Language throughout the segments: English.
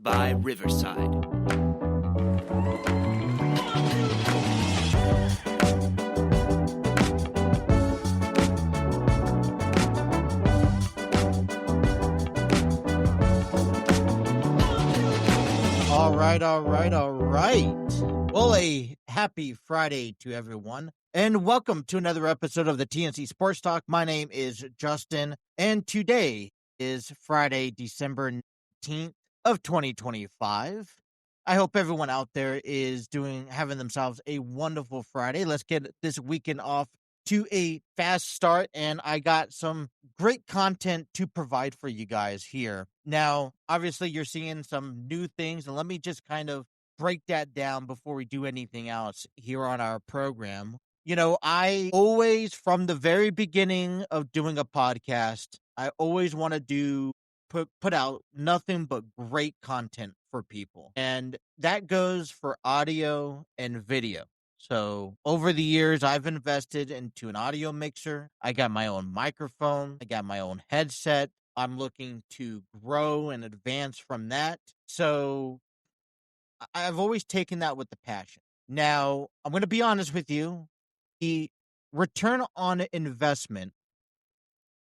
sponsored by Riverside. All right. Well, a happy Friday to everyone, and welcome to another episode of the TNC Sports Talk. My name is Justin, and today is Friday, December 19th of 2025. I hope everyone out there is having themselves a wonderful Friday. Let's get this weekend off to a fast start, and I got some great content to provide for you guys here. Now, obviously, you're seeing some new things, and let me just kind of break that down before we do anything else here on our program. You know, I always, from the very beginning of doing a podcast, I always want to put out nothing but great content for people. And that goes for audio and video. So over the years, I've invested into an audio mixer. I got my own microphone. I got my own headset. I'm looking to grow and advance from that. So I've always taken that with the passion. Now, I'm going to be honest with you. The return on investment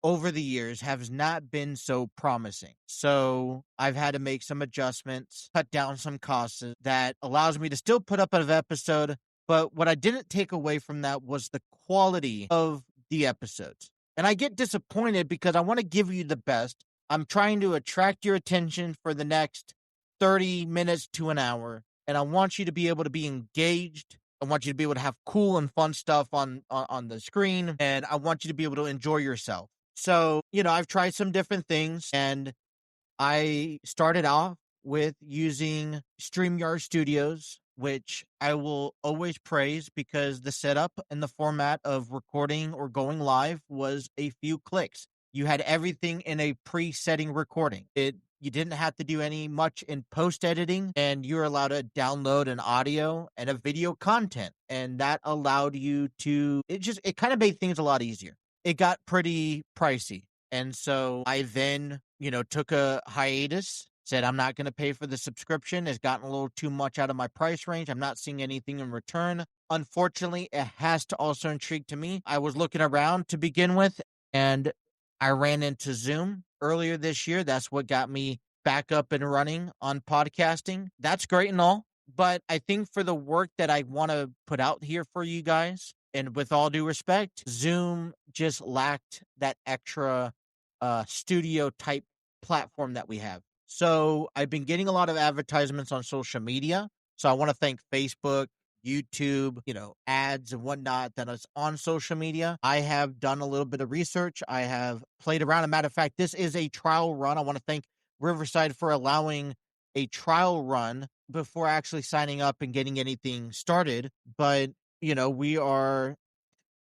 over the years has not been so promising. So I've had to make some adjustments, cut down some costs that allows me to still put up an episode. But what I didn't take away from that was the quality of the episodes. And I get disappointed because I want to give you the best. I'm trying to attract your attention for the next 30 minutes to an hour. And I want you to be able to be engaged. I want you to be able to have cool and fun stuff on the screen. And I want you to be able to enjoy yourself. So, I've tried some different things, and I started off with using StreamYard Studios, which I will always praise because the setup and the format of recording or going live was a few clicks. You had everything in a pre-setting recording. You didn't have to do much in post-editing, and you're allowed to download an audio and a video content, and that allowed you to, it kind of made things a lot easier. It got pretty pricey. And so I then, took a hiatus, said I'm not going to pay for the subscription. It's gotten a little too much out of my price range. I'm not seeing anything in return. Unfortunately, it has to also intrigue to me. I was looking around to begin with, and I ran into Zoom earlier this year. That's what got me back up and running on podcasting. That's great and all, but I think for the work that I want to put out here for you guys, and with all due respect, Zoom just lacked that extra studio type platform that we have. So I've been getting a lot of advertisements on social media. So I want to thank Facebook, YouTube, ads and whatnot that is on social media. I have done a little bit of research. I have played around. As a matter of fact, this is a trial run. I want to thank Riverside for allowing a trial run before actually signing up and getting anything started. But we are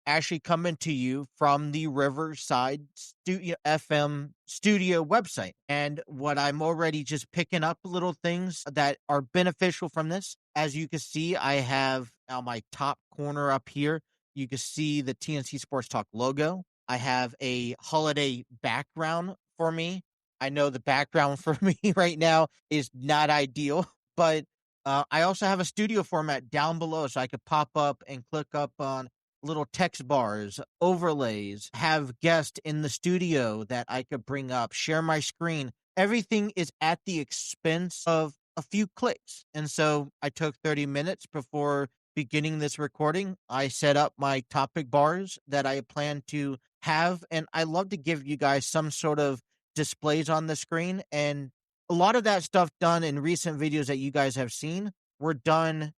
actually coming to you from the Riverside FM studio website. And what I'm already just picking up little things that are beneficial from this. As you can see, I have on my top corner up here, you can see the TNC Sports Talk logo. I have a holiday background for me. I know the background for me right now is not ideal, but I also have a studio format down below, so I could pop up and click up on little text bars, overlays, have guests in the studio that I could bring up, share my screen. Everything is at the expense of a few clicks. And so I took 30 minutes before beginning this recording. I set up my topic bars that I plan to have, and I love to give you guys some sort of displays on the screen. And a lot of that stuff done in recent videos that you guys have seen were done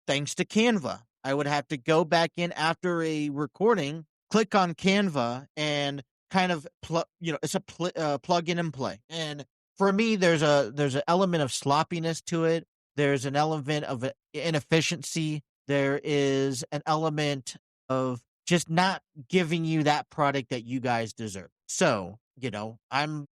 thanks to Canva. I would have to go back in after a recording, click on Canva, and kind of it's a plug in and play. And for me, there's an element of sloppiness to it. There's an element of inefficiency. There is an element of just not giving you that product that you guys deserve. So, I'm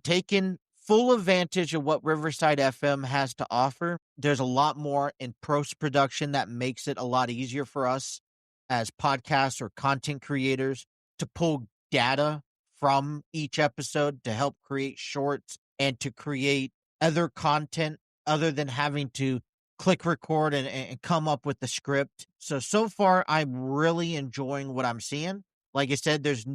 taking full advantage of what Riverside FM has to offer. There's a lot more in post-production that makes it a lot easier for us as podcasts or content creators to pull data from each episode to help create shorts and to create other content other than having to click record and come up with the script. So far, I'm really enjoying what I'm seeing. Like I said, there's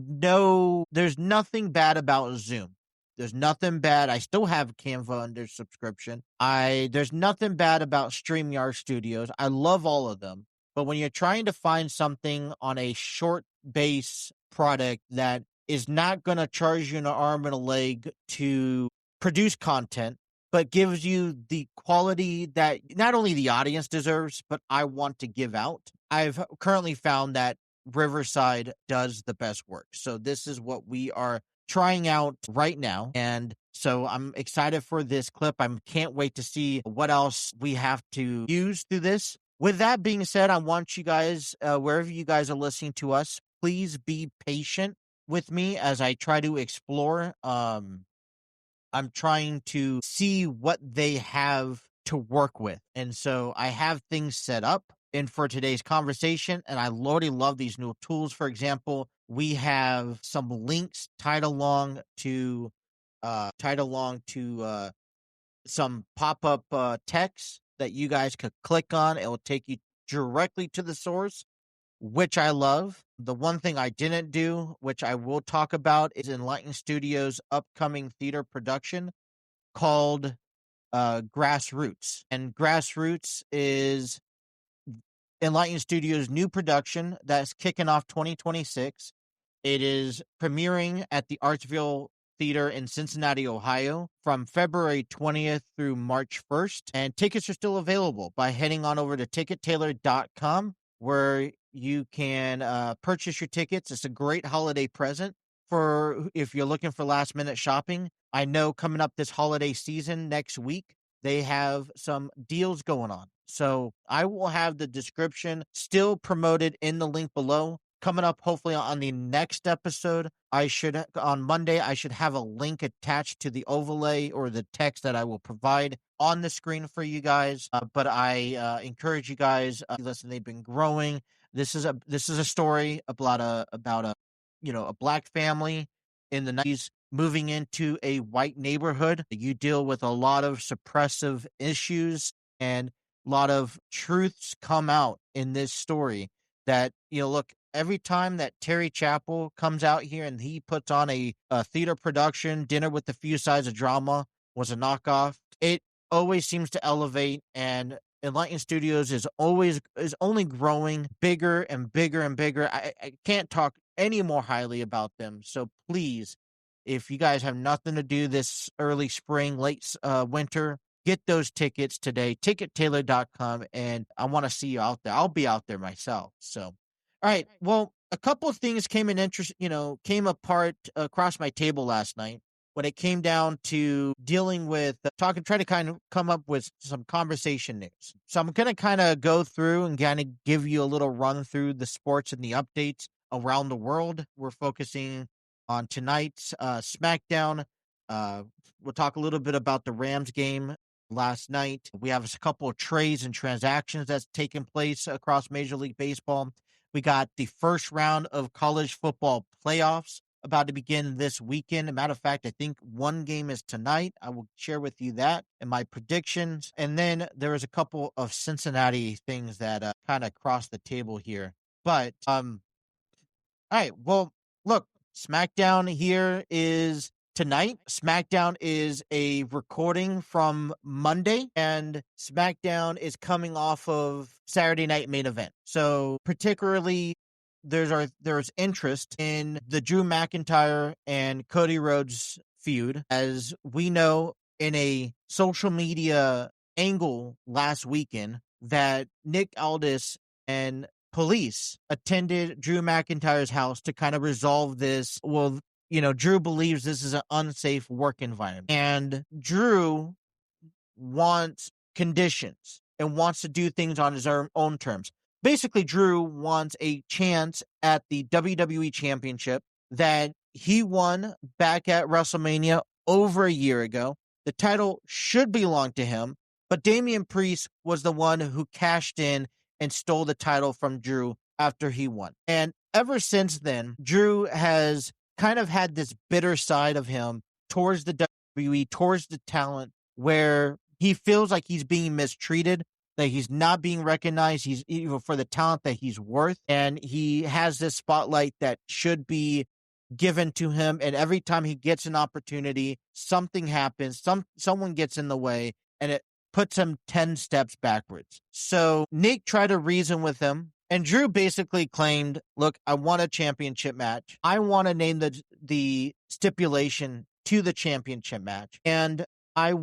nothing bad about Zoom. There's nothing bad. I still have Canva under subscription. There's nothing bad about StreamYard Studios. I love all of them. But when you're trying to find something on a short base product that is not going to charge you an arm and a leg to produce content, but gives you the quality that not only the audience deserves, but I want to give out, I've currently found that Riverside does the best work. So this is what we are trying out right now. And so I'm excited for this clip. I can't wait to see what else we have to use through this. With that being said, I want you guys, wherever you guys are listening to us, please be patient with me as I try to explore. I'm trying to see what they have to work with. And so I have things set up and for today's conversation, and I already love these new tools. For example, we have some links tied along to some pop-up text that you guys could click on. It will take you directly to the source, which I love. The one thing I didn't do, which I will talk about, is Enlighten Studios' upcoming theater production called Grassroots. And Grassroots is Enlighten Studios' new production that's kicking off 2026. It is premiering at the Artsville Theater in Cincinnati, Ohio from February 20th through March 1st. And tickets are still available by heading on over to tickettailor.com where you can purchase your tickets. It's a great holiday present for if you're looking for last minute shopping. I know coming up this holiday season next week, they have some deals going on. So I will have the description still promoted in the link below. Coming up, hopefully on the next episode, on Monday, I should have a link attached to the overlay or the text that I will provide on the screen for you guys. But I encourage you guys, listen, they've been growing. This is a story about a black family in the 90s moving into a white neighborhood. You deal with a lot of suppressive issues and a lot of truths come out in this story that, look, every time that Terry Chappell comes out here and he puts on a theater production, Dinner with a Few Sides of Drama was a knockoff. It always seems to elevate, and Enlighten Studios is only growing bigger and bigger and bigger. I can't talk any more highly about them. So please, if you guys have nothing to do this early spring, late winter, get those tickets today, tickettailor.com, and I want to see you out there. I'll be out there myself. So, all right. Well, a couple of things came apart across my table last night when it came down to dealing with trying to kind of come up with some conversation news. So I'm going to kind of go through and kind of give you a little run through the sports and the updates around the world. We're focusing on tonight's SmackDown. We'll talk a little bit about the Rams game last night. We have a couple of trades and transactions that's taken place across Major League Baseball. We got the first round of college football playoffs about to begin this weekend. As a matter of fact, I think one game is tonight. I will share with you that and my predictions. And then there is a couple of Cincinnati things that kind of crossed the table here. But, all right, well, look, SmackDown here is tonight. SmackDown is a recording from Monday, and SmackDown is coming off of Saturday Night Main Event. So particularly, there's interest in the Drew McIntyre and Cody Rhodes feud. As we know, in a social media angle last weekend, that Nick Aldis and police attended Drew McIntyre's house to kind of resolve this. Well, Drew believes this is an unsafe work environment, and Drew wants conditions and wants to do things on his own terms. Basically, Drew wants a chance at the WWE Championship that he won back at WrestleMania over a year ago. The title should belong to him, but Damian Priest was the one who cashed in and stole the title from Drew after he won. And ever since then, Drew has kind of had this bitter side of him towards the WWE, towards the talent, where he feels like he's being mistreated, that he's not being recognized. He's for the talent that he's worth, and he has this spotlight that should be given to him. And every time he gets an opportunity, something happens. Someone gets in the way, and it puts him 10 steps backwards. So Nick tried to reason with him, and Drew basically claimed, look, I want a championship match. I want to name the stipulation to the championship match. And I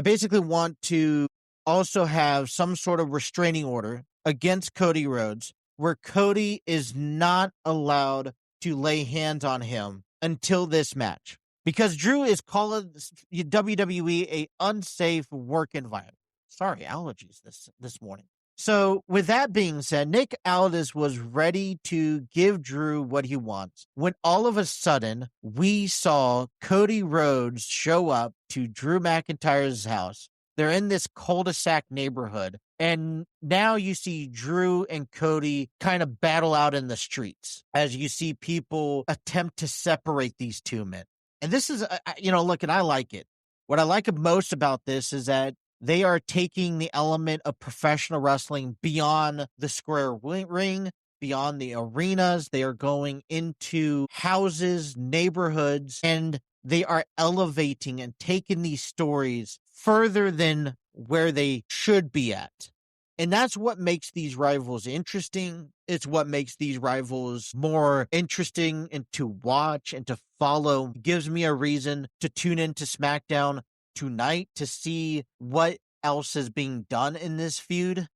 basically want to also have some sort of restraining order against Cody Rhodes, where Cody is not allowed to lay hands on him until this match. Because Drew is calling WWE a unsafe work environment. Sorry, allergies this morning. So with that being said, Nick Aldis was ready to give Drew what he wants when all of a sudden we saw Cody Rhodes show up to Drew McIntyre's house. They're in this cul-de-sac neighborhood, and now you see Drew and Cody kind of battle out in the streets as you see people attempt to separate these two men. And this is, look, and I like it. What I like most about this is that they are taking the element of professional wrestling beyond the square ring, beyond the arenas. They are going into houses, neighborhoods, and they are elevating and taking these stories further than where they should be at. And that's what makes these rivals interesting. It's what makes these rivals more interesting and to watch and to follow. It gives me a reason to tune into SmackDown tonight to see what else is being done in this feud.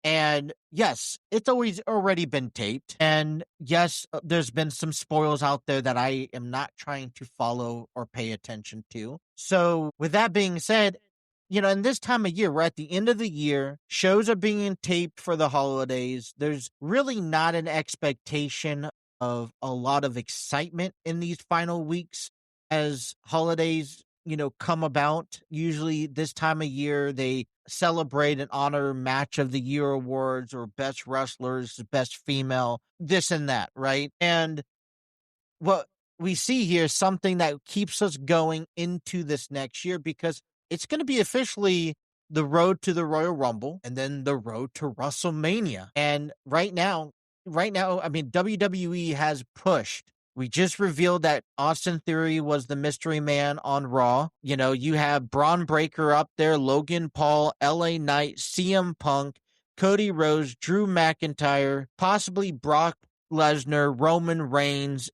And yes, it's already been taped. And yes, there's been some spoils out there that I am not trying to follow or pay attention to. So with that being said, in this time of year, we're at the end of the year, shows are being taped for the holidays. There's really not an expectation of a lot of excitement in these final weeks as holidays, come about. Usually this time of year, they celebrate and honor Match of the Year awards or best wrestlers, best female, this and that, right? And what we see here is something that keeps us going into this next year, because it's going to be officially the road to the Royal Rumble and then the road to WrestleMania. And right now, I mean, WWE has pushed. We just revealed that Austin Theory was the mystery man on Raw. You have Braun Breaker up there, Logan Paul, LA Knight, CM Punk, Cody Rhodes, Drew McIntyre, possibly Brock Lesnar, Roman Reigns,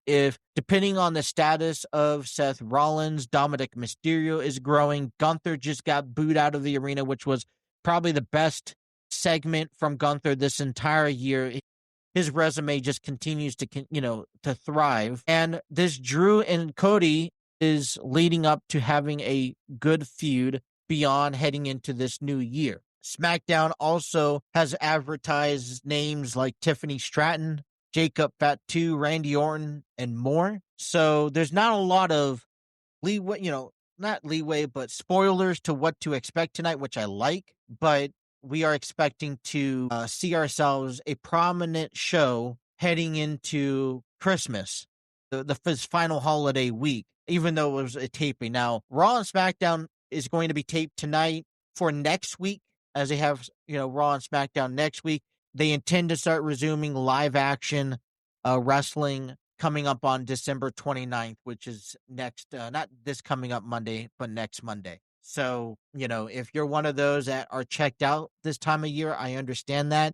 depending on the status of Seth Rollins, Dominic Mysterio is growing. Gunther just got booed out of the arena, which was probably the best segment from Gunther this entire year. His resume just continues to thrive. And this Drew and Cody is leading up to having a good feud beyond heading into this new year. SmackDown also has advertised names like Tiffany Stratton, Jacob Fatu, Randy Orton, and more. So there's not a lot of not leeway, but spoilers to what to expect tonight, which I like. But we are expecting to see ourselves a prominent show heading into Christmas, the final holiday week, even though it was a taping. Now, Raw and SmackDown is going to be taped tonight for next week, as they have, Raw and SmackDown next week. They intend to start resuming live action wrestling coming up on December 29th, which is next, not this coming up Monday, but next Monday. So, if you're one of those that are checked out this time of year, I understand that.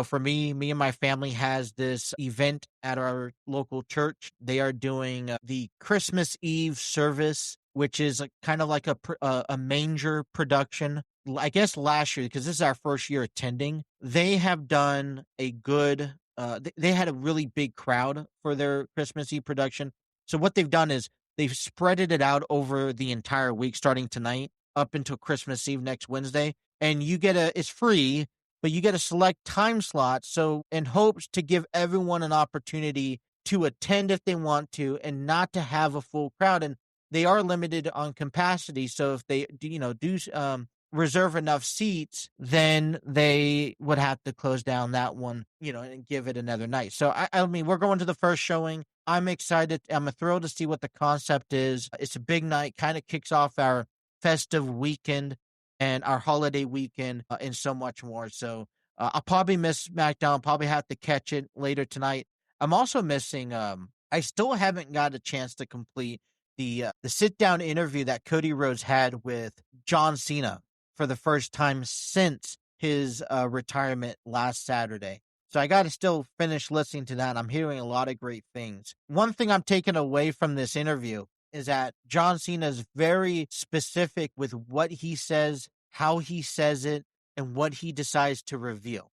For me and my family has this event at our local church. They are doing the Christmas Eve service, which is kind of like a manger production. I guess last year, because this is our first year attending, they have done a good, they had a really big crowd for their Christmas Eve production. So what they've done is they've spreaded it out over the entire week, starting tonight up until Christmas Eve next Wednesday. And it's free, but you get a select time slot. So in hopes to give everyone an opportunity to attend if they want to, and not to have a full crowd. And they are limited on capacity. So if they do reserve enough seats, then they would have to close down that one, and give it another night. So I mean, we're going to the first showing. I'm excited. I'm thrilled to see what the concept is. It's a big night, kind of kicks off our festive weekend and our holiday weekend and so much more. So I'll probably miss SmackDown, probably have to catch it later tonight. I'm also missing, I still haven't got a chance to complete the sit down interview that Cody Rhodes had with John Cena for the first time since his retirement last Saturday. So I got to still finish listening to that. I'm hearing a lot of great things. One thing I'm taking away from this interview is that John Cena is very specific with what he says, how he says it, and what he decides to reveal.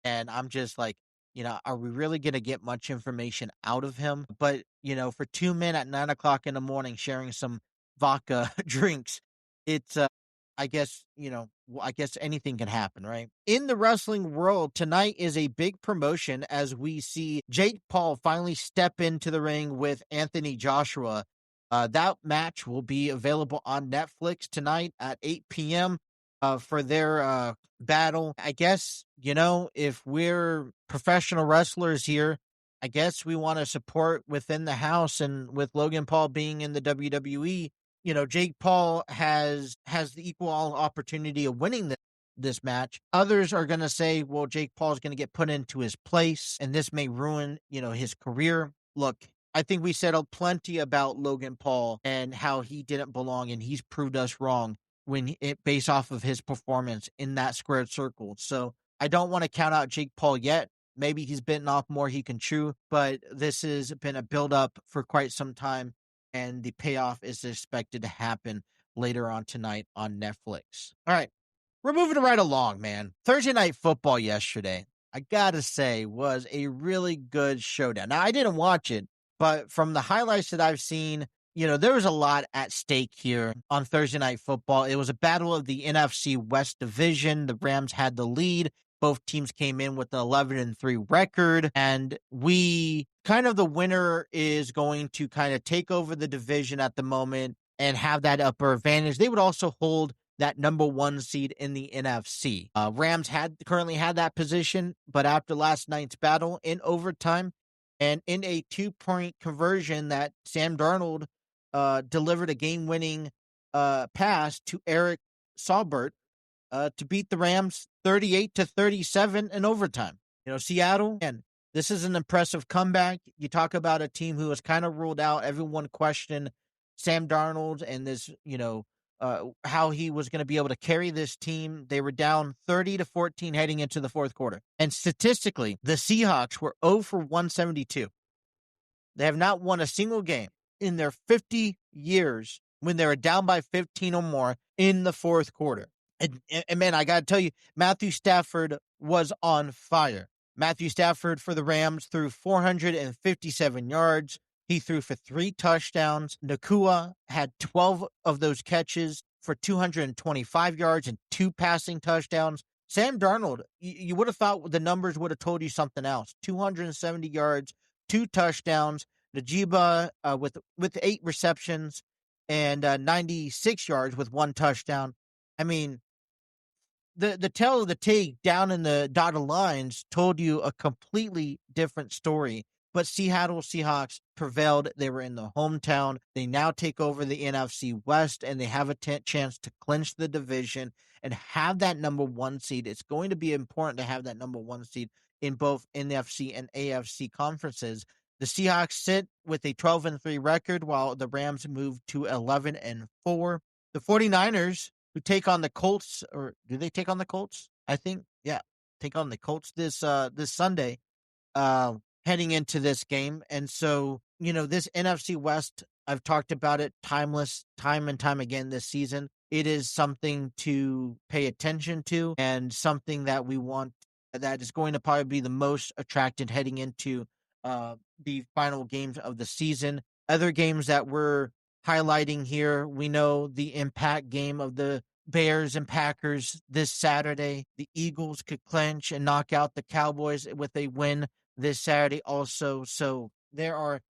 And I'm just like, are we really going to get much information out of him? But, for 2 men at 9 o'clock in the morning sharing some vodka drinks, it's, I guess anything can happen, right? In the wrestling world, tonight is a big promotion as we see Jake Paul finally step into the ring with Anthony Joshua. That match will be available on Netflix tonight at 8 p.m. For their battle. I guess, if we're professional wrestlers here, I guess we want to support within the house, and with Logan Paul being in the WWE, Jake Paul has the equal opportunity of winning this match. Others are going to say, well, Jake Paul is going to get put into his place, and this may ruin, his career. Look, I think we said plenty about Logan Paul and how he didn't belong, and he's proved us wrong based off of his performance in that squared circle. So I don't want to count out Jake Paul yet. Maybe he's bitten off more he can chew, but this has been a build-up for quite some time, and the payoff is expected to happen later on tonight on Netflix. All right, we're moving right along, man. Thursday Night Football yesterday, I gotta say, was a really good showdown. Now, I didn't watch it, but from the highlights that I've seen, there was a lot at stake here on Thursday Night Football. It was a battle of the NFC West Division. The Rams had the lead. Both teams came in with an 11-3 record, and the winner is going to kind of take over the division at the moment and have that upper advantage. They would also hold that number one seed in the NFC. Rams currently had that position, but after last night's battle in overtime and in a 2-point conversion that Sam Darnold delivered a game-winning pass to Eric Saubert to beat the Rams 38-37 in overtime. Seattle, and this is an impressive comeback. You talk about a team who was kind of ruled out. Everyone questioned Sam Darnold and this, how he was going to be able to carry this team. They were down 30-14 heading into the fourth quarter. And statistically, the Seahawks were 0 for 172. They have not won a single game in their 50 years when they were down by 15 or more in the fourth quarter. And man, I got to tell you, Matthew Stafford was on fire. Matthew Stafford for the Rams threw 457 yards. He threw for 3 touchdowns. Nakua had 12 of those catches for 225 yards and 2 passing touchdowns. Sam Darnold, you would have thought the numbers would have told you something else. 270 yards, 2 touchdowns. Najiba with 8 receptions and 96 yards with 1 touchdown. I mean, the tale of the tape down in the dotted lines told you a completely different story. But Seattle Seahawks prevailed. They were in the hometown. They now take over the NFC West, and they have a chance to clinch the division and have that number one seed. It's going to be important to have that number one seed in both NFC and AFC conferences. The Seahawks sit with a 12-3 record, while the Rams move to 11-4. The 49ers, who take on the Colts, or do they take on the Colts? I think, yeah, take on the Colts this Sunday, heading into this game. And so, this NFC West, I've talked about it time and time again this season. It is something to pay attention to, and something that we want, that is going to probably be the most attracted heading into the final games of the season. Other games that we're highlighting here, we know the impact game of the Bears and Packers this Saturday. The Eagles could clinch and knock out the Cowboys with a win this Saturday also. So there are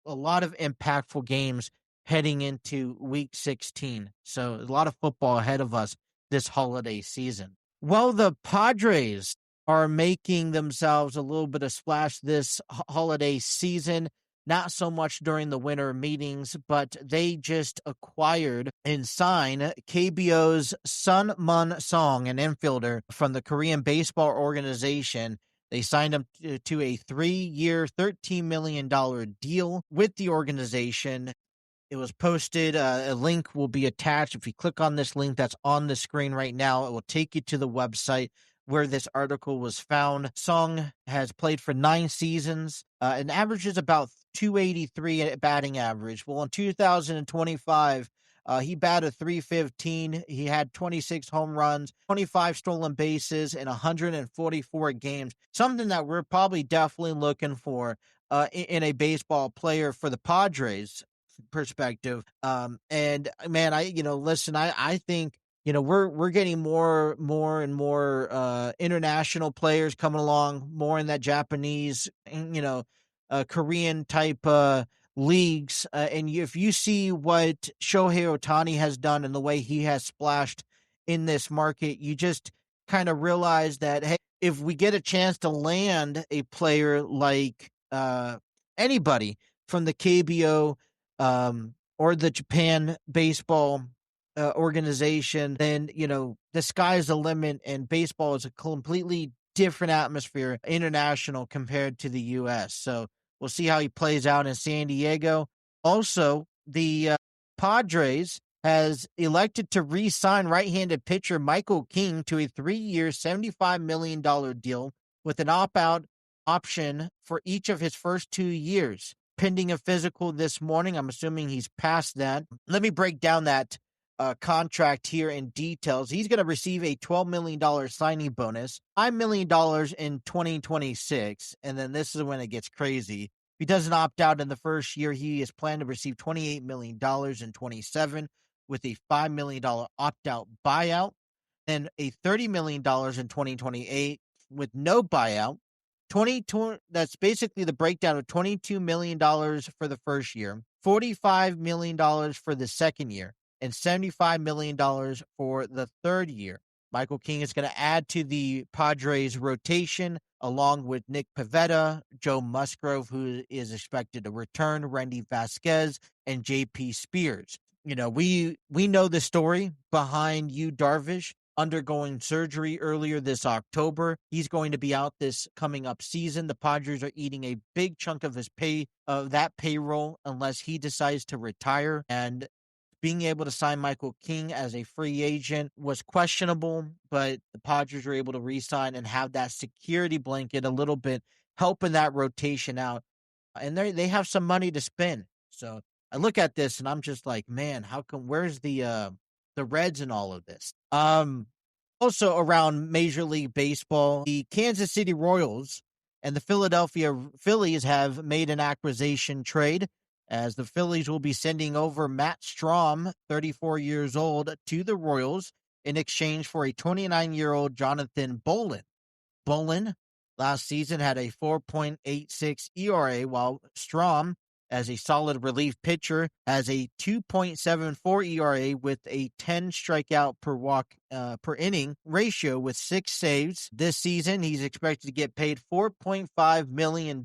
a lot of impactful games heading into week 16. So a lot of football ahead of us this holiday season. Well, the Padres are making themselves a little bit of splash this holiday season. not so much during the winter meetings, but they just acquired and signed KBO's Sun Mun Song, an infielder from the Korean baseball organization. They signed him to a 3-year, $13 million deal with the organization. It was posted. A link will be attached. If you click on this link that's on the screen right now, it will take you to the website where this article was found. Song has played for 9 seasons and averages about 283 at batting average. Well, in 2025, he batted 315. He had 26 home runs, 25 stolen bases in 144 games. Something that we're probably definitely looking for in a baseball player for the Padres perspective. And man, listen, I think, we're getting more and more international players coming along, more in that Japanese, Korean type leagues. And if you see what Shohei Ohtani has done and the way he has splashed in this market, you just kind of realize that, hey, if we get a chance to land a player like anybody from the KBO or the Japan baseball organization, then, the sky's the limit, and baseball is a completely different atmosphere, international compared to the U.S. So we'll see how he plays out in San Diego. Also, the Padres has elected to re-sign right-handed pitcher Michael King to a 3-year, $75 million deal with an opt-out option for each of his first 2 years. Pending a physical this morning. I'm assuming he's past that. Let me break down that contract here in details. He's going to receive a $12 million signing bonus, $5 million in 2026, and then this is when it gets crazy. If he doesn't opt out in the first year, he is planned to receive $28 million in 27 with a $5 million opt-out buyout, and a $30 million in 2028 with no buyout. That's basically the breakdown of $22 million for the first year, $45 million for the second year, and $75 million for the third year. Michael King is going to add to the Padres rotation along with Nick Pivetta, Joe Musgrove, who is expected to return, Randy Vasquez, and J.P. Spears. We know the story behind Yu Darvish undergoing surgery earlier this October. He's going to be out this coming up season. The Padres are eating a big chunk of his payroll unless he decides to retire. And being able to sign Michael King as a free agent was questionable, but the Padres were able to re-sign and have that security blanket a little bit, helping that rotation out. And they have some money to spend. So I look at this and I'm just like, man, where's the Reds in all of this? Also around Major League Baseball, the Kansas City Royals and the Philadelphia Phillies have made an acquisition trade, as the Phillies will be sending over Matt Strahm, 34 years old, to the Royals in exchange for a 29-year-old Jonathan Bolin. Bolin last season had a 4.86 ERA, while Strahm, as a solid relief pitcher, has a 2.74 ERA with a 10 strikeout per inning ratio with 6 saves. This season, he's expected to get paid $4.5 million.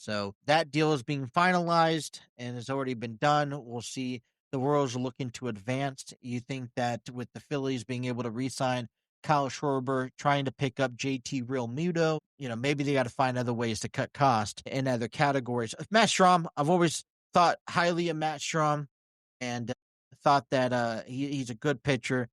So that deal is being finalized and has already been done. We'll see. The Royals are looking to advance. You think that with the Phillies being able to re-sign Kyle Schwarber, trying to pick up JT Realmuto, maybe they got to find other ways to cut cost in other categories. Matt Strahm, I've always thought highly of Matt Strahm and thought that he's a good pitcher.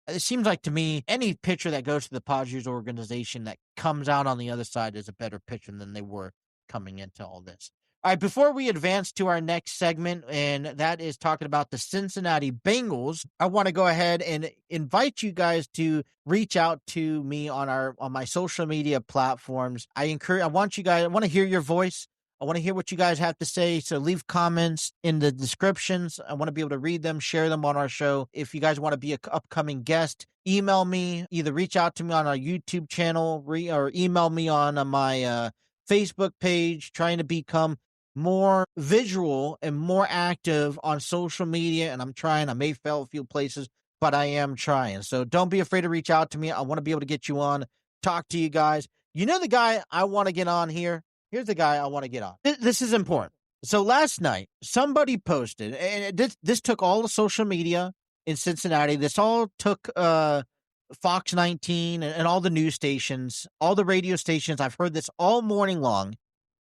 It seems like to me, any pitcher that goes to the Padres organization that comes out on the other side is a better pitcher than they were coming into all this. All right, before we advance to our next segment, and that is talking about the Cincinnati Bengals, I want to go ahead and invite you guys to reach out to me on my social media platforms. I want to hear your voice. I want to hear what you guys have to say. So leave comments in the descriptions. I want to be able to read them, share them on our show. If you guys want to be an upcoming guest, email me, either reach out to me on our YouTube channel or email me on my Facebook page, trying to become more visual and more active on social media. And I'm trying. I may fail a few places, but I am trying. So don't be afraid to reach out to me. I want to be able to get you on, talk to you guys. The guy I want to get on here. Here's the guy I want to get on. This is important. So last night, somebody posted, and this took all the social media in Cincinnati. This all took Fox 19 and all the news stations, all the radio stations. I've heard this all morning long.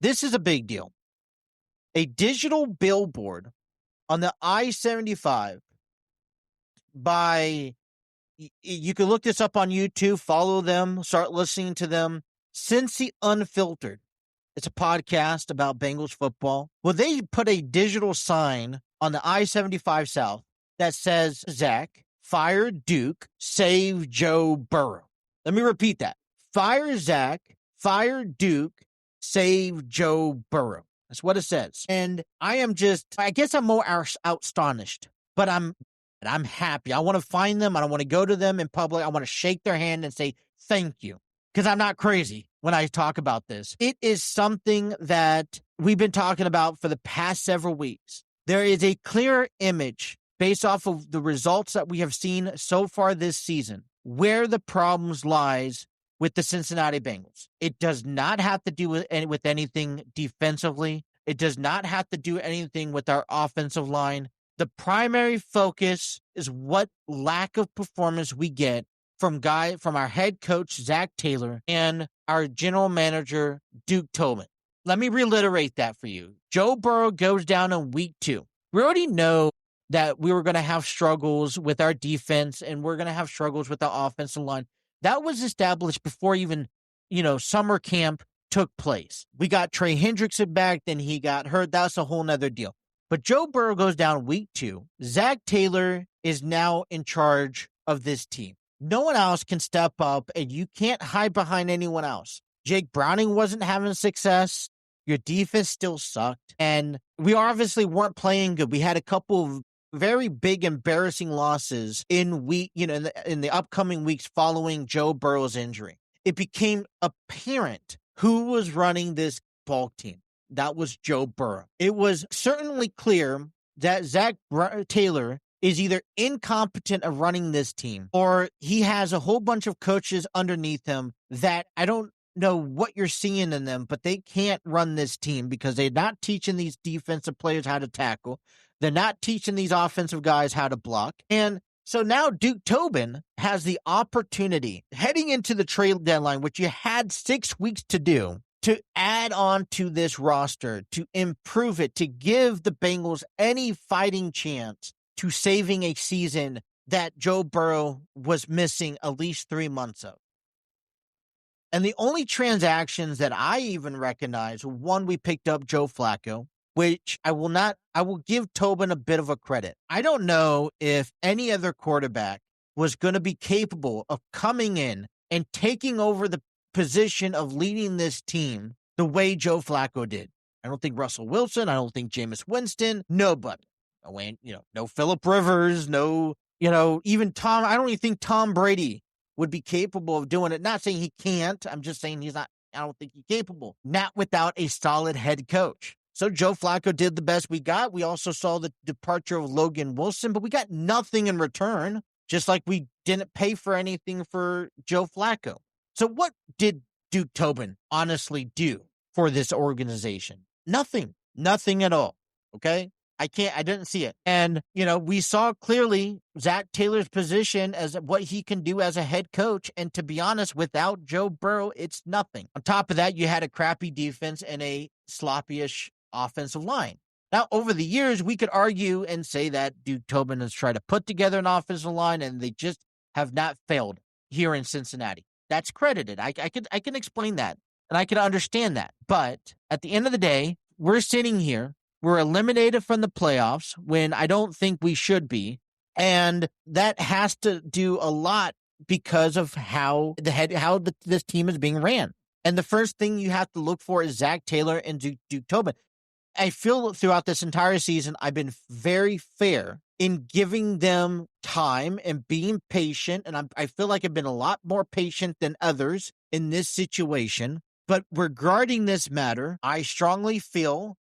This is a big deal. A digital billboard on the I-75 by, you can look this up on YouTube, follow them, start listening to them. Cincy Unfiltered. It's a podcast about Bengals football. Well, they put a digital sign on the I-75 South that says, Zach, fire Duke, save Joe Burrow. Let me repeat that. Fire Zach, fire Duke, save Joe Burrow. That's what it says. And I guess I'm more astonished, but I'm happy. I want to find them. I don't want to go to them in public. I want to shake their hand and say, thank you. Because I'm not crazy when I talk about this. It is something that we've been talking about for the past several weeks. There is a clear image based off of the results that we have seen so far this season, where the problems lies with the Cincinnati Bengals. It does not have to do with anything defensively. It does not have to do anything with our offensive line. The primary focus is what lack of performance we get from our head coach, Zach Taylor, and our general manager, Duke Tobin. Let me reiterate that for you. Joe Burrow goes down in week 2. We already know that we were going to have struggles with our defense and we're going to have struggles with the offensive line. That was established before even, summer camp took place. We got Trey Hendrickson back, then he got hurt. That's a whole nother deal. But Joe Burrow goes down week 2. Zach Taylor is now in charge of this team. No one else can step up, and you can't hide behind anyone else. Jake Browning wasn't having success. Your defense still sucked. And we obviously weren't playing good. We had a couple of very big, embarrassing losses in the upcoming weeks following Joe Burrow's injury. It became apparent who was running this ball team. That was Joe Burrow. It was certainly clear that Zach Taylor is either incompetent of running this team or he has a whole bunch of coaches underneath him that I don't know what you're seeing in them, but they can't run this team because they're not teaching these defensive players how to tackle. They're not teaching these offensive guys how to block. And so now Duke Tobin has the opportunity heading into the trade deadline, which you had 6 weeks to do, to add on to this roster, to improve it, to give the Bengals any fighting chance to saving a season that Joe Burrow was missing at least 3 months of. And the only transactions that I even recognize, one, we picked up Joe Flacco, which I will give Tobin a bit of a credit. I don't know if any other quarterback was going to be capable of coming in and taking over the position of leading this team the way Joe Flacco did. I don't think Russell Wilson. I don't think Jameis Winston. Nobody. No Phillip Rivers. No, even Tom. I don't even think Tom Brady would be capable of doing it. Not saying he can't. I'm just saying he's not. I don't think he's capable. Not without a solid head coach. So Joe Flacco did the best we got. We also saw the departure of Logan Wilson, but we got nothing in return, just like we didn't pay for anything for Joe Flacco. So what did Duke Tobin honestly do for this organization? Nothing at all. Okay. I didn't see it. And, we saw clearly Zach Taylor's position as what he can do as a head coach. And to be honest, without Joe Burrow, it's nothing. On top of that, you had a crappy defense and a sloppy-ish offensive line. Now, over the years, we could argue and say that Duke Tobin has tried to put together an offensive line and they just have not failed here in Cincinnati. That's credited. I can explain that and I can understand that. But at the end of the day, we're sitting here. We're eliminated from the playoffs when I don't think we should be. And that has to do a lot because of how this team is being ran. And the first thing you have to look for is Zach Taylor and Duke Tobin. I feel throughout this entire season, I've been very fair in giving them time and being patient. And I feel like I've been a lot more patient than others in this situation. But regarding this matter, I strongly feel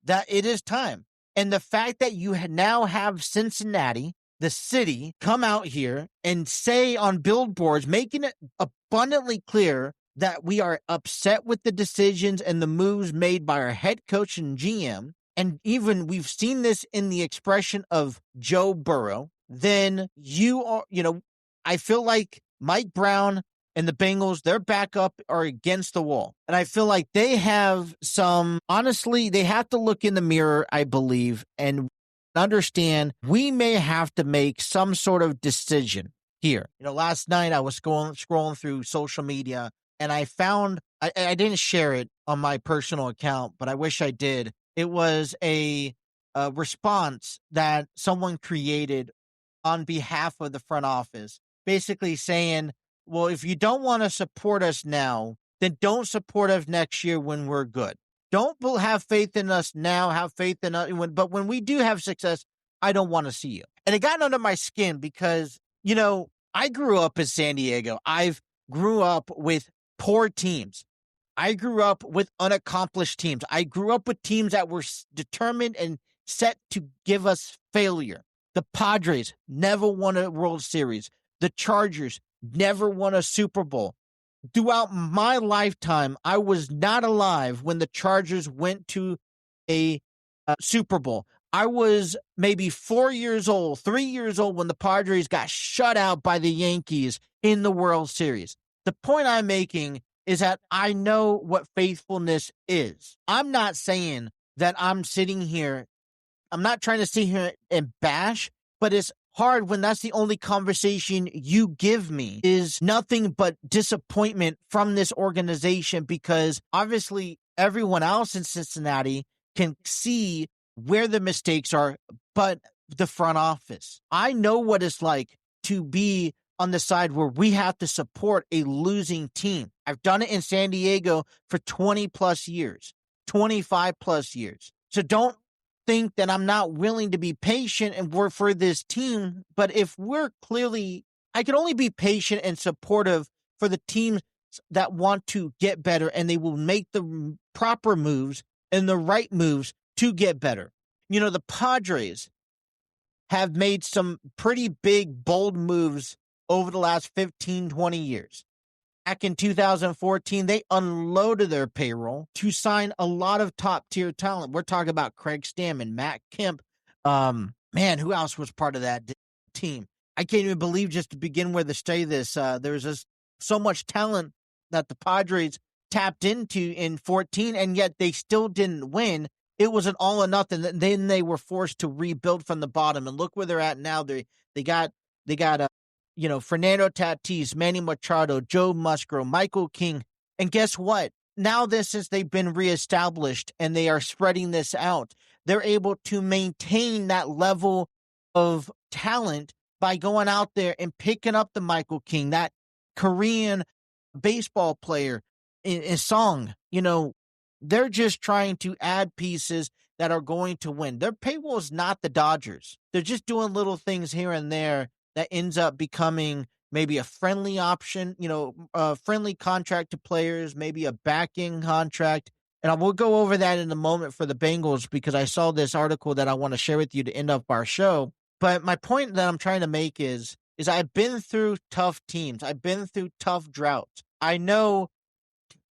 that it is time. And the fact that you now have Cincinnati, the city, come out here and say on billboards, making it abundantly clear that we are upset with the decisions and the moves made by our head coach and GM, and even we've seen this in the expression of Joe Burrow, then I feel like Mike Brown and the Bengals, their backup are against the wall. And I feel like they have honestly, they have to look in the mirror, I believe, and understand we may have to make some sort of decision here. Last night I was scrolling through social media, and I found, I didn't share it on my personal account, but I wish I did. It was a response that someone created on behalf of the front office, basically saying, well, if you don't want to support us now, then don't support us next year when we're good. Don't have faith in us now, have faith in us. But when we do have success, I don't want to see you. And it got under my skin because, I grew up in San Diego. I've grew up with poor teams. I grew up with unaccomplished teams. I grew up with teams that were determined and set to give us failure. The Padres never won a World Series. The Chargers never won a Super Bowl. Throughout my lifetime, I was not alive when the Chargers went to a Super Bowl. I was maybe 3 years old when the Padres got shut out by the Yankees in the World Series. The point I'm making is that I know what faithfulness is. I'm not saying that I'm not trying to sit here and bash, but it's hard when that's the only conversation you give me is nothing but disappointment from this organization, because obviously everyone else in Cincinnati can see where the mistakes are, but the front office. I know what it's like to be on the side where we have to support a losing team. I've done it in San Diego for 20 plus years, 25 plus years. So don't think that I'm not willing to be patient and work for this team. But if I can only be patient and supportive for the teams that want to get better, and they will make the proper moves and the right moves to get better. The Padres have made some pretty big, bold moves over the last 15, 20 years. Back in 2014, they unloaded their payroll to sign a lot of top-tier talent. We're talking about Craig Stammen, Matt Kemp. Who else was part of that team? I can't even believe, just to begin with, to say this, there's just so much talent that the Padres tapped into in 14, and yet they still didn't win. It was an all or nothing. Then they were forced to rebuild from the bottom, and look where they're at now. They got Fernando Tatis, Manny Machado, Joe Musgrove, Michael King. And guess what? Now since they've been reestablished and they are spreading this out, they're able to maintain that level of talent by going out there and picking up the Michael King, that Korean baseball player in Song. They're just trying to add pieces that are going to win. Their payroll is not the Dodgers. They're just doing little things here and there that ends up becoming maybe a friendly option, a friendly contract to players, maybe a backing contract. And I will go over that in a moment for the Bengals, because I saw this article that I want to share with you to end up our show. But my point that I'm trying to make is I've been through tough teams. I've been through tough droughts. I know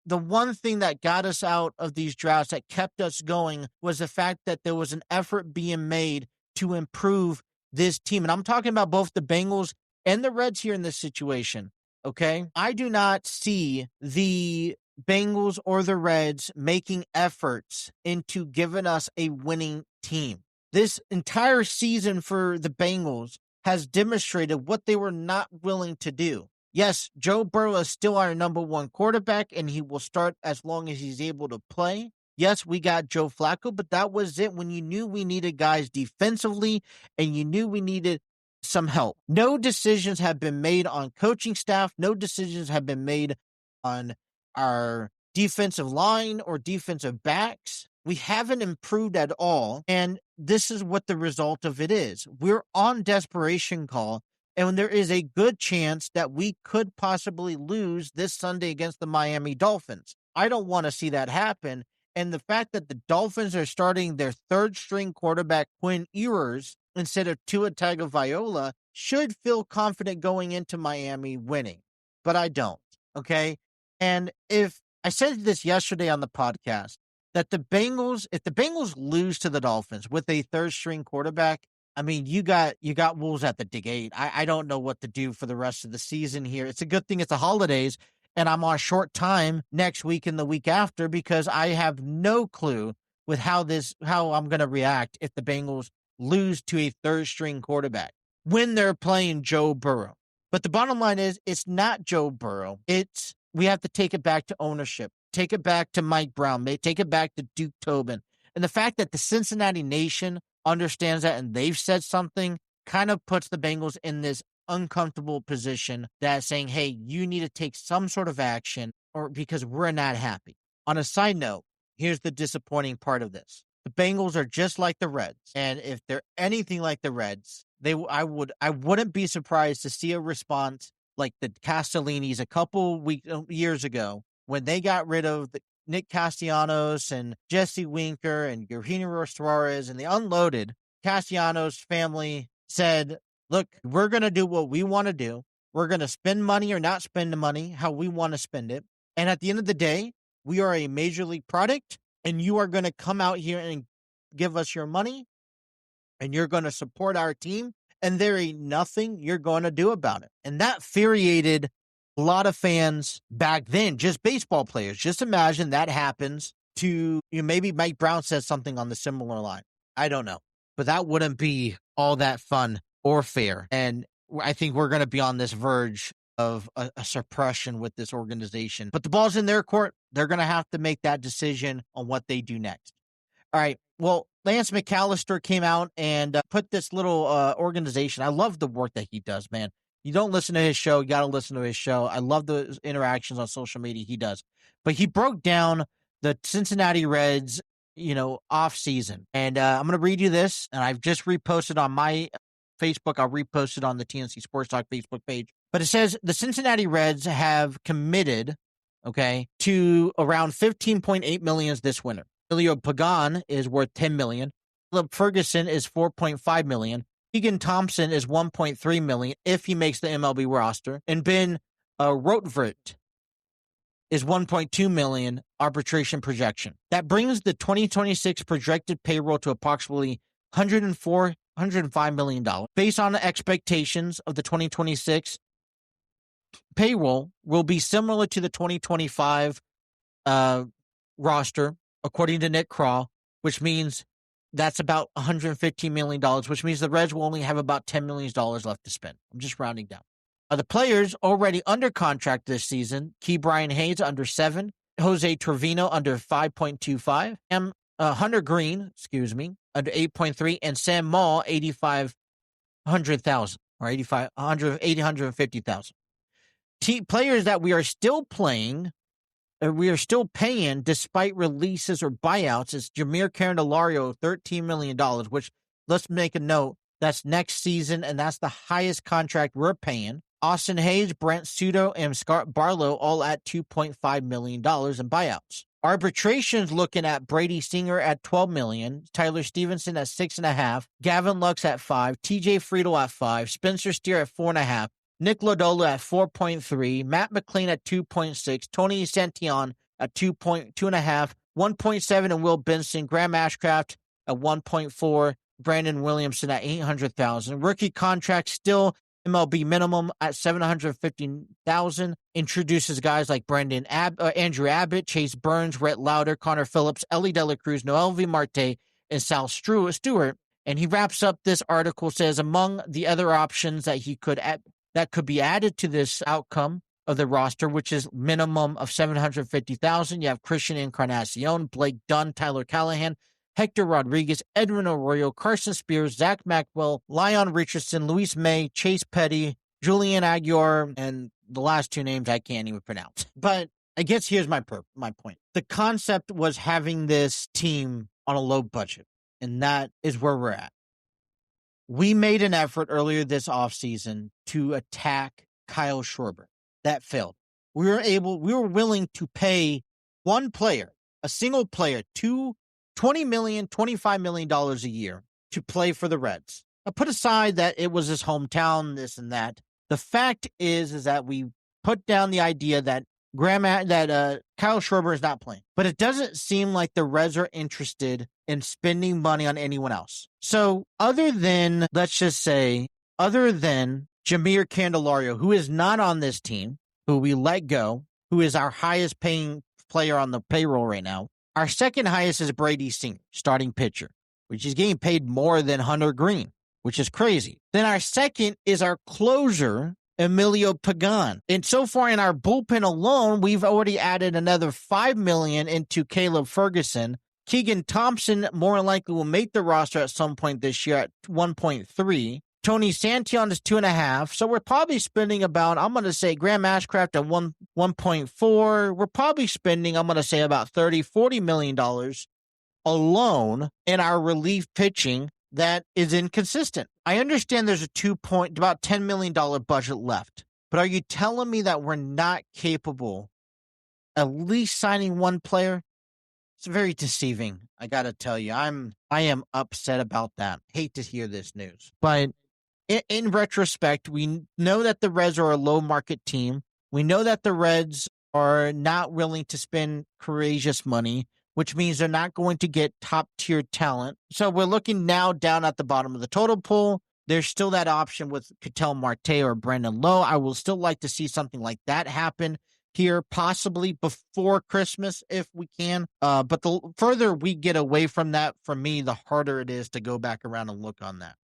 the one thing that got us out of these droughts, that kept us going, was the fact that there was an effort being made to improve this team. And I'm talking about both the Bengals and the Reds here in this situation, okay? I do not see the Bengals or the Reds making efforts into giving us a winning team. This entire season for the Bengals has demonstrated what they were not willing to do. Yes, Joe Burrow is still our number one quarterback, and he will start as long as he's able to play. Yes, we got Joe Flacco, but that was it when you knew we needed guys defensively and you knew we needed some help. No decisions have been made on coaching staff. No decisions have been made on our defensive line or defensive backs. We haven't improved at all, and this is what the result of it is. We're on desperation call, and there is a good chance that we could possibly lose this Sunday against the Miami Dolphins. I don't want to see that happen. And the fact that the Dolphins are starting their third-string quarterback, Quinn Ewers, instead of Tua Tagovailoa, should feel confident going into Miami winning. But I don't, okay? And if I said this yesterday on the podcast, that if the Bengals lose to the Dolphins with a third string quarterback, I mean, you got wolves at the gate. I don't know what to do for the rest of the season here. It's a good thing it's the holidays and I'm on short time next week and the week after because I have no clue with how I'm going to react if the Bengals lose to a third string quarterback when they're playing Joe Burrow. But the bottom line is it's not Joe Burrow. We have to take it back to ownership, take it back to Mike Brown, take it back to Duke Tobin. And the fact that the Cincinnati nation understands that and they've said something kind of puts the Bengals in this uncomfortable position that saying, hey, you need to take some sort of action or because we're not happy. On a side note, here's the disappointing part of this. The Bengals are just like the Reds. And if they're anything like the Reds, I wouldn't be surprised to see a response like the Castellinis a couple years ago when they got rid of Nick Castellanos and Jesse Winker and Eugenio Suarez and they unloaded. Castellanos' family said, look, we're going to do what we want to do. We're going to spend money or not spend the money how we want to spend it. And at the end of the day, we are a major league product and you are going to come out here and give us your money and you're going to support our team and there ain't nothing you're going to do about it. And that infuriated a lot of fans back then, just baseball players. Just imagine that happens to maybe Mike Brown says something on the similar line. I don't know, but that wouldn't be all that fun or fair. And I think we're going to be on this verge of a suppression with this organization. But the ball's in their court. They're going to have to make that decision on what they do next. All right. Well, Lance McAllister came out and put this little organization. I love the work that he does, man. You don't listen to his show, you got to listen to his show. I love the interactions on social media he does. But he broke down the Cincinnati Reds, off season. And I'm going to read you this, and I've just reposted on my Facebook. I'll repost it on the TNC Sports Talk Facebook page. But it says the Cincinnati Reds have committed, to around $15.8 million this winter. Elio Pagan is worth $10 million. Philip Ferguson is $4.5 million. Keegan Thompson is $1.3 million if he makes the MLB roster. And Ben Rotvert is $1.2 million arbitration projection. That brings the 2026 projected payroll to approximately $105 million. Based on the expectations of the 2026 payroll will be similar to the 2025 roster, according to Nick Craw, which means that's about $115 million, which means the Reds will only have about $10 million left to spend. I'm just rounding down. The players already under contract this season, Key Brian Hayes under 7, Jose Trevino under 5.25, Hunter Green, under 8.3, and Sam Maul, 850,000 or 850,000. Players that we are still paying despite releases or buyouts is Jameer Candelario, $13 million, which let's make a note, that's next season, and that's the highest contract we're paying. Austin Hayes, Brent Sudo, and Scott Barlow all at $2.5 million in buyouts. Arbitrations looking at Brady Singer at $12 million, Tyler Stevenson at $6.5 million, Gavin Lux at $5 million, TJ Friedel at $5 million, Spencer Steer at $4.5 million, Nick Lodolo at 4.3, Matt McLean at 2.6, Tony Santillan at 2.5, 1.7, and Will Benson, Graham Ashcraft at 1.4, Brandon Williamson at 800,000. Rookie contract still MLB minimum at 750,000. Introduces guys like Andrew Abbott, Chase Burns, Rhett Lauder, Connor Phillips, Ellie Dela Cruz, Noel V. Marte, and Sal Stewart. And he wraps up this article, says among the other options that that could be added to this outcome of the roster, which is minimum of 750,000. You have Christian Encarnacion, Blake Dunn, Tyler Callahan, Hector Rodriguez, Edwin Arroyo, Carson Spears, Zach Maxwell, Leon Richardson, Luis May, Chase Petty, Julian Aguiar, and the last two names I can't even pronounce. But I guess here's my point. The concept was having this team on a low budget, and that is where we're at. We made an effort earlier this offseason to attack Kyle Schwarber. That failed. We were willing to pay one player, a single player, $20 million, $25 million a year to play for the Reds. Now, put aside that it was his hometown, this and that. The fact is that we put down the idea that Kyle Schwarber is not playing. But it doesn't seem like the Reds are interested in spending money on anyone else. So other than Jameer Candelario, who is not on this team, who we let go, who is our highest paying player on the payroll right now, our second highest is Brady Singer, starting pitcher, which is getting paid more than Hunter Green, which is crazy. Then our second is our closer, Emilio Pagan. And so far in our bullpen alone, we've already added another $5 million into Caleb Ferguson. Keegan Thompson more than likely will make the roster at some point this year at 1.3. Tony Santillan is 2.5. So we're probably spending about, I'm going to say Graham Ashcraft at 1.4. We're probably spending, I'm going to say about $30-40 million alone in our relief pitching that is inconsistent. I understand there's about $10 million budget left, but are you telling me that we're not capable at least signing one player? It's very deceiving. I got to tell you, I am upset about that. Hate to hear this news, but in retrospect, we know that the Reds are a low market team. We know that the Reds are not willing to spend courageous money, which means they're not going to get top-tier talent. So we're looking now down at the bottom of the total pool. There's still that option with Ketel Marte or Brandon Lowe. I will still like to see something like that happen here, possibly before Christmas if we can. But the further we get away from that, for me, the harder it is to go back around and look on that.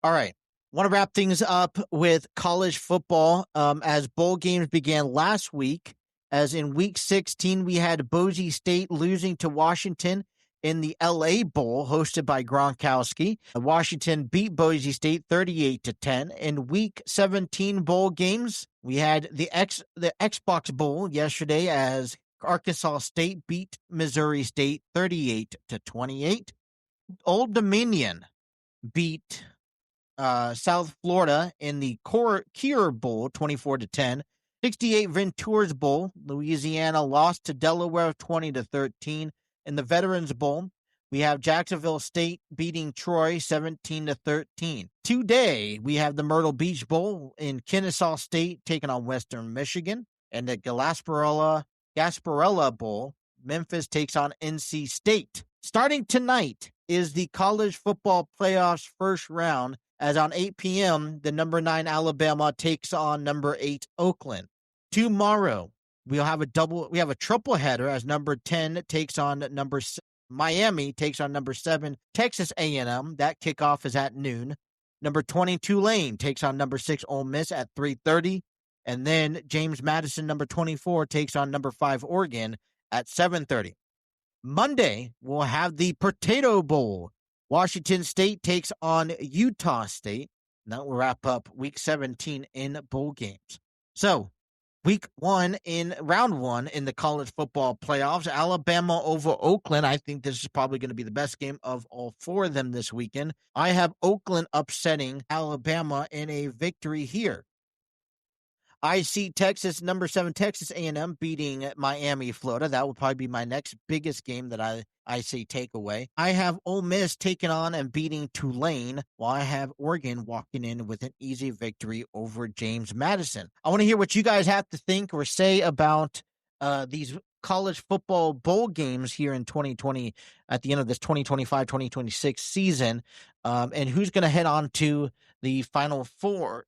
All right. Want to wrap things up with college football as bowl games began last week. As in week 16, we had Boise State losing to Washington in the LA Bowl hosted by Gronkowski. Washington beat Boise State 38-10. In week 17 bowl games, we had the Xbox Bowl yesterday as Arkansas State beat Missouri State 38-28. Old Dominion beat South Florida in the Kier Bowl 24-10. 68 Ventures Bowl, Louisiana lost to Delaware 20-13. In the Veterans Bowl, we have Jacksonville State beating Troy 17-13. Today, we have the Myrtle Beach Bowl in Kennesaw State taking on Western Michigan. And the Gasparilla Bowl, Memphis takes on NC State. Starting tonight is the college football playoffs first round, as on 8 p.m., the number 9 Alabama takes on number 8 Oakland. Tomorrow, we have a triple header as number 10 takes on Miami takes on number 7 Texas A&M. That kickoff is at noon. Number 20 Tulane takes on number 6 Ole Miss at 3:30. And then James Madison, number 24, takes on number 5 Oregon at 7:30. Monday, we'll have the Potato Bowl. Washington State takes on Utah State. That will wrap up week 17 in bowl games. So, round one in the college football playoffs, Alabama over Oakland. I think this is probably going to be the best game of all 4 of them this weekend. I have Oakland upsetting Alabama in a victory here. I see number 7 Texas A&M beating Miami, Florida. That will probably be my next biggest game that I see takeaway. I have Ole Miss taking on and beating Tulane, while I have Oregon walking in with an easy victory over James Madison. I want to hear what you guys have to think or say about these college football bowl games here in 2020 at the end of this 2025-2026 season, and who's going to head on to the final four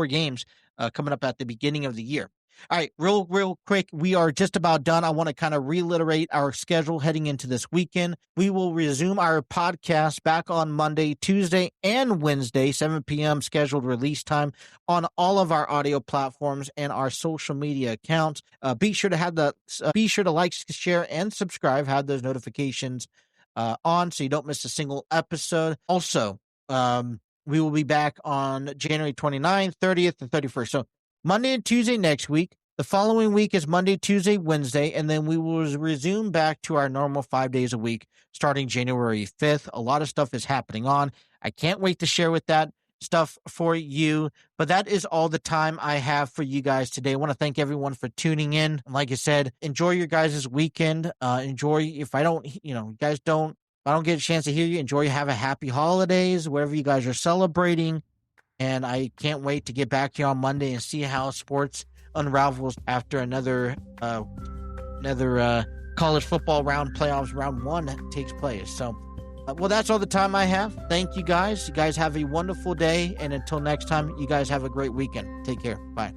games coming up at the beginning of the year. All right, real quick, we are just about done. I want to kind of reiterate our schedule heading into this weekend. We will resume our podcast back on Monday, Tuesday, and Wednesday, 7 p.m. scheduled release time on all of our audio platforms and our social media accounts. Be sure to like, share, and subscribe. Have those notifications on so you don't miss a single episode. Also, we will be back on January 29th, 30th, and 31st. So Monday and Tuesday next week. The following week is Monday, Tuesday, Wednesday, and then we will resume back to our normal 5 days a week starting January 5th. A lot of stuff is happening on. I can't wait to share with that stuff for you, but that is all the time I have for you guys today. I want to thank everyone for tuning in. Like I said, enjoy your guys' weekend. If I don't get a chance to hear you, have a happy holidays, wherever you guys are celebrating. And I can't wait to get back to you on Monday and see how sports unravels after another college football playoffs round 1 takes place. So, well, that's all the time I have. Thank you guys. You guys have a wonderful day. And until next time, you guys have a great weekend. Take care. Bye.